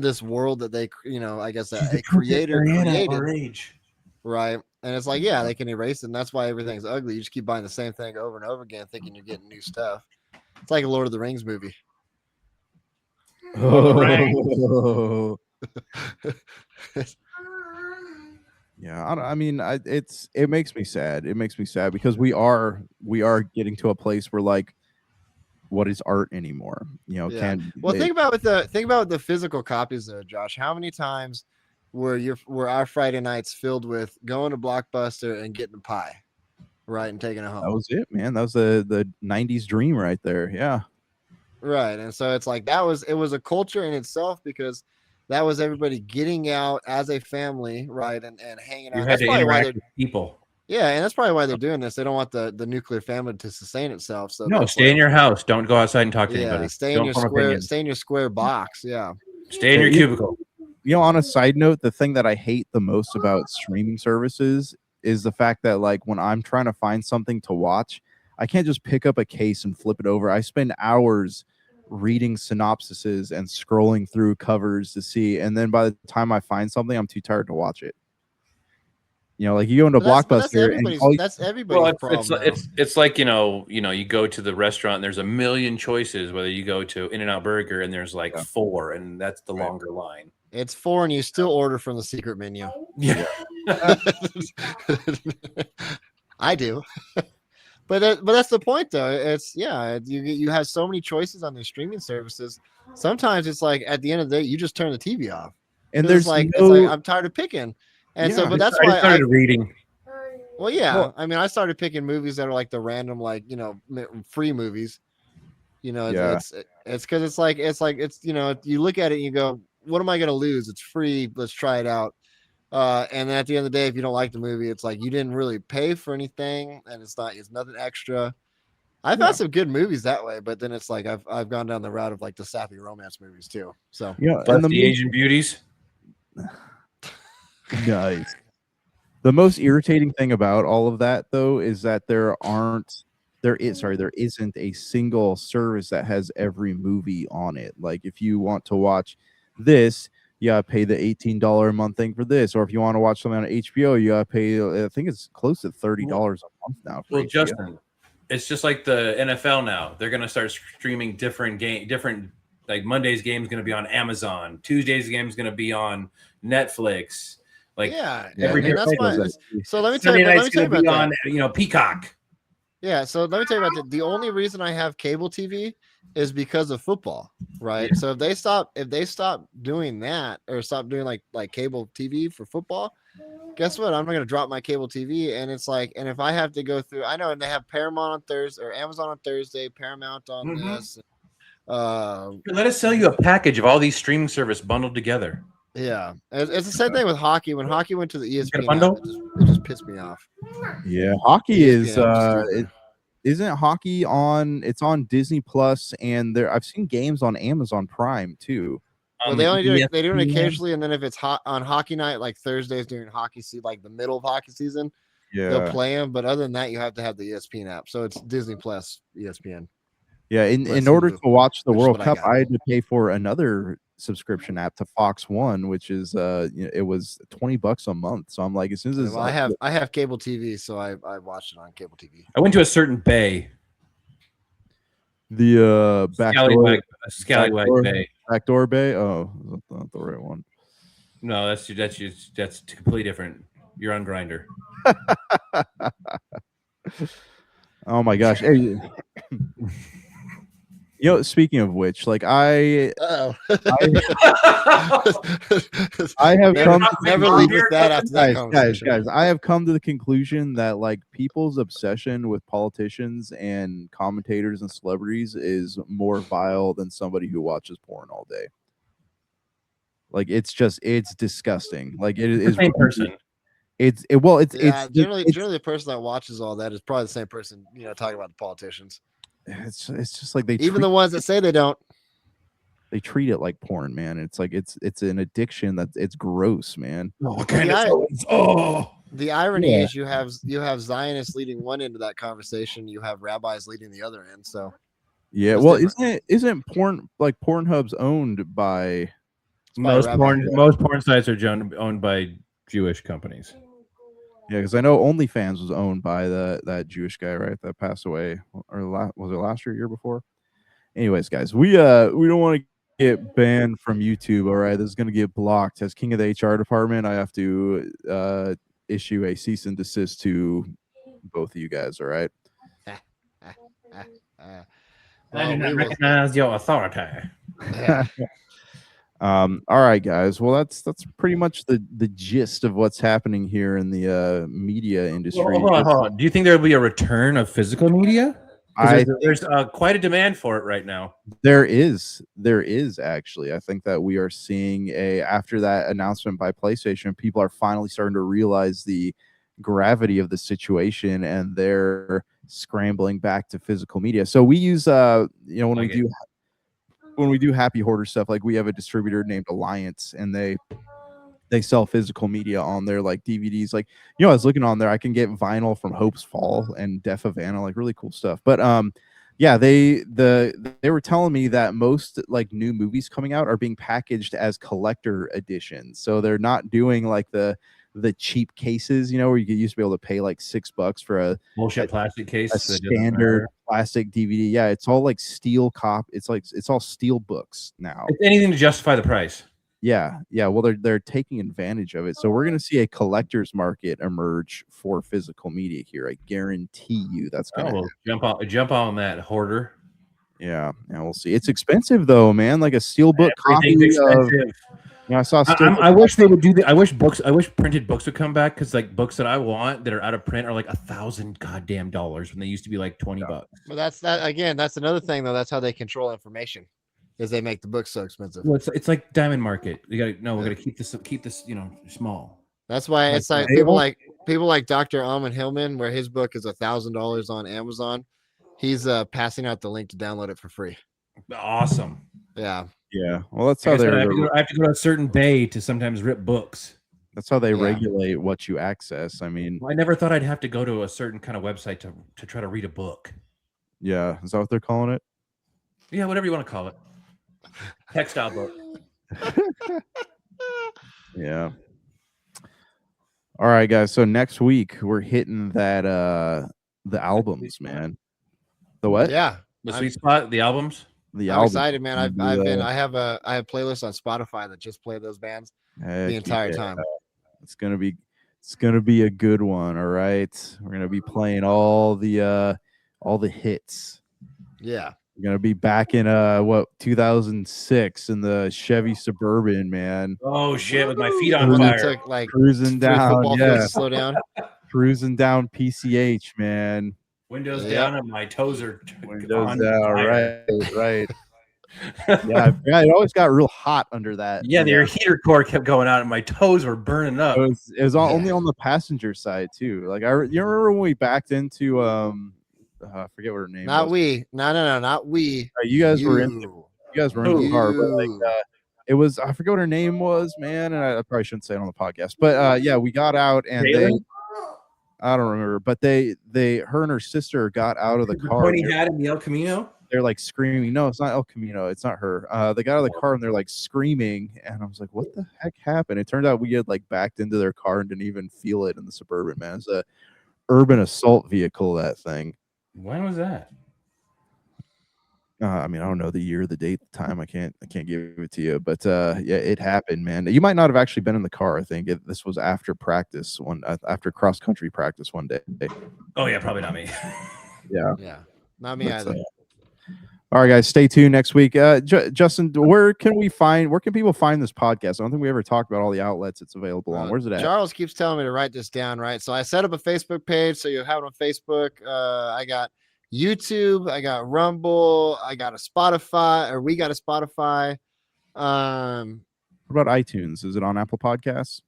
this world that they I guess a creator created, our age. right? And it's like, yeah, they can erase it, and that's why everything's ugly. You just keep buying the same thing over and over again, thinking you're getting new stuff. It's like a Lord of the Rings movie. oh, yeah, I mean, it makes me sad. It makes me sad because we are getting to a place where like, what is art anymore? You know, Yeah. Well, think about the physical copies though, Josh. How many times were our Friday nights filled with going to Blockbuster and getting a pie, right, and taking it home? That was it, man. That was the 90s dream right there. Yeah. Right. And so it's like it was a culture in itself because that was everybody getting out as a family, right, and hanging out. You had That's to probably why interact with people. yeah, and that's probably why they're doing this. They don't want the nuclear family to sustain itself. So No, that's stay in your house. Don't go outside and talk to anybody. Stay in Don't your form square. opinions. Stay in your square box. Yeah. Stay in your cubicle. You know, on a side note, the thing that I hate the most about streaming services is the fact that like when I'm trying to find something to watch, I can't just pick up a case and flip it over. I spend hours reading synopsises and scrolling through covers to see, and then by the time I find something, I'm too tired to watch it. You know, like you go into Blockbuster and that's everybody's problem. It's like you go to the restaurant and there's a million choices. Whether you go to In-N-Out Burger and there's like 4, and that's the longer line. It's 4, and you still order from the secret menu. Yeah, I do. But that's the point, though. It's you have so many choices on these streaming services. Sometimes it's like at the end of the day, you just turn the TV off, and there's like it's like I'm tired of picking, and so but that's why I started reading. Well, yeah, I mean, I started picking movies that are like the random, like free movies. It's because it's like you look at it and you go, what am I going to lose? It's free. Let's try it out. And then at the end of the day, if you don't like the movie, it's like you didn't really pay for anything, and it's nothing extra. I've had some good movies that way, but then it's like I've gone down the route of like the sappy romance movies too. So yeah, and the Asian beauties. Nice. The most irritating thing about all of that, though, is that there isn't a single service that has every movie on it. Like, if you want to watch this, you gotta pay the $18 a month thing for this, or if you want to watch something on HBO, you gotta pay. I think it's close to $30 a month now for Well, HBO. Justin, it's just like the NFL now. They're gonna start streaming different like Monday's game is gonna be on Amazon, Tuesday's game is gonna be on Netflix. Like every and that's different why. So let me tell Sunday you. Let night's me tell you gonna be about on that. Peacock. Yeah, so let me tell you about the only reason I have cable TV is because of football, right? Yeah. So if they stop doing that or stop doing like cable TV for football, guess what? I'm not gonna drop my cable TV, and it's like, and if I have to go through, I know they have Paramount on Thursday or Amazon on Thursday, Paramount on this. Let us sell you a package of all these streaming service bundled together. Yeah, it's the same thing with hockey. When hockey went to the Get a ESPN bundle? app, it just pissed me off. Yeah, hockey The is ESPN app is stupid. isn't hockey on? It's on Disney Plus, and there I've seen games on Amazon Prime too. Well, they only do it. They do it ESPN. occasionally, and then if it's hot on hockey night, like Thursdays during hockey season, like the middle of hockey season, they'll Yeah, play them. But other than that, you have to have the ESPN app. So it's Disney Plus ESPN. yeah. In Plus order Hulu, to watch the which is World what I Cup, got. I had to pay for another subscription app to Fox One, which is it was $20 a month. So I'm like, as soon as Well, I have cable TV, so I watched it on cable TV. I went to a certain bay. the Scallywag Bay. backdoor bay. Oh, that's not the right one. No, that's completely different. You're on Grinder. Oh my gosh. Hey, speaking of which, like I have never leave with that after that guys, conversation. I have come to the conclusion that like people's obsession with politicians and commentators and celebrities is more vile than somebody who watches porn all day. Like it's disgusting. Like it is Same person. It's generally the person that watches all that is probably the same person, talking about the politicians. It's just like even the ones that say they don't. They treat it like porn, man. It's like it's an addiction it's gross, man. The irony is you have Zionists leading one end of that conversation, you have rabbis leading the other end. So yeah, well, isn't porn like Pornhub's owned by most porn sites are owned by Jewish companies. Yeah, because I know OnlyFans was owned by that Jewish guy, right? That passed away, or was it last year before? Anyways, guys, we don't want to get banned from YouTube. All right, this is going to get blocked. As king of the HR department, I have to issue a cease and desist to both of you guys. All right. I do not recognize your authority. Yeah. All right, guys. Well, that's pretty much the gist of what's happening here in the media industry. Hold on. Do you think there will be a return of physical media? There's quite a demand for it right now. There is actually. I think that we are seeing after that announcement by PlayStation, people are finally starting to realize the gravity of the situation, and they're scrambling back to physical media. So we use when we do Happy Hoarder stuff, like we have a distributor named Alliance, and they sell physical media on their like DVDs. Like, I was looking on there, I can get vinyl from Hope's Fall and Death of Anna, like really cool stuff. But yeah, they were telling me that most like new movies coming out are being packaged as collector editions. So they're not doing like the cheap cases, where you used to be able to pay like $6 for a bullshit plastic case, a standard plastic DVD. Yeah, it's all like steel it's all steel books now. It's anything to justify the price. Yeah. Well, they're taking advantage of it. So we're gonna see a collector's market emerge for physical media here. I guarantee you that's gonna jump on that, hoarder. Yeah, we'll see. It's expensive though, man. Like a steelbook copy of. I saw. I wish they would do the. I wish printed books would come back, because like books that I want that are out of print are like $1,000 goddamn when they used to be like $20. But that's another thing though. That's how they control information, is they make the books so expensive. Well, it's like Diamond Market. We're gonna keep this small. That's why it's like people like Dr. Alman Hillman, where his book is $1,000 on Amazon. He's passing out the link to download it for free. Awesome. Yeah. Yeah. Well, that's how they're. I have to go to a certain bay to sometimes rip books. That's how they Yeah. regulate what you access. I mean, I never thought I'd have to go to a certain kind of website to try to read a book. yeah, is that what they're calling it? Yeah, whatever you want to call it. Textile book. Yeah. All right, guys. So next week we're hitting that the albums, man. The what? Yeah. The I'm- sweet spot, the albums. The I'm albums. excited, man. Gonna I've be, been I have playlists on Spotify that just play those bands the entire time. It's gonna be a good one. All right, we're gonna be playing all the hits. Yeah. We're gonna be back in 2006 in the Chevy Suburban, man, Oh shit! With my feet on When I fire. took like cruising 3 down, football fields yeah, to slow down. cruising down PCH, man. Windows Yep. down and my toes are Windows on down, fire. right. Yeah, it always got real hot under that. Yeah, your heater core kept going out and my toes were burning up. It was only on the passenger side too. Like you remember when we backed into I forget what her name Not was. we. No, not we. You guys were in the car, but like You. it was, I forget what her name was, man, and I probably shouldn't say it on the podcast. But yeah, we got out and Taylor? I don't remember, but her and her sister got out of the car. Pointy hat in the El Camino. They're like screaming. No, it's not El Camino. It's not her. They got out of the car and they're like screaming, and I was like, "What the heck happened?" It turned out we had like backed into their car and didn't even feel it in the Suburban, man. It's a urban assault vehicle, that thing. When was that? I mean, I don't know the year, the date, the time. I can't give it to you, but yeah, it happened, man. You might not have actually been in the car. I think this was after practice after cross country practice one day. Oh yeah, probably not me. Yeah, Not me either. All right, guys, stay tuned next week. Justin, where can people find this podcast? I don't think we ever talked about all the outlets it's available on. Where's it at? Charles keeps telling me to write this down, right? So I set up a Facebook page, so you have it on Facebook. I got YouTube, I got Rumble, I got a Spotify, or we got a Spotify. What about iTunes? Is it on Apple Podcasts?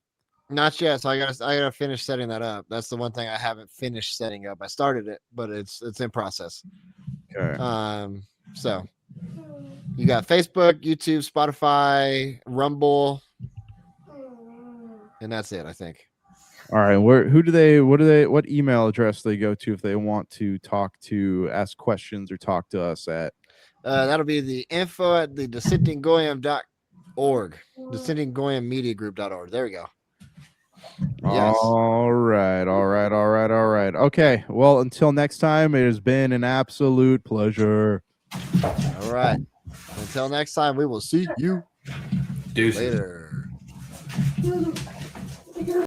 Not yet. So I gotta finish setting that up. That's the one thing I haven't finished setting up. I started it, but it's in process. Okay. So you got Facebook, YouTube, Spotify, Rumble, and that's it, I think. All right. What email address do they go to if they want to ask questions or talk to us at? That'll be the info at the dissentinggoyim.org, dissentinggoyimmediagroup.org. There we go. Yes. All right. Okay. Well, until next time, it has been an absolute pleasure. All right. Until next time, we will see you Deuces. later.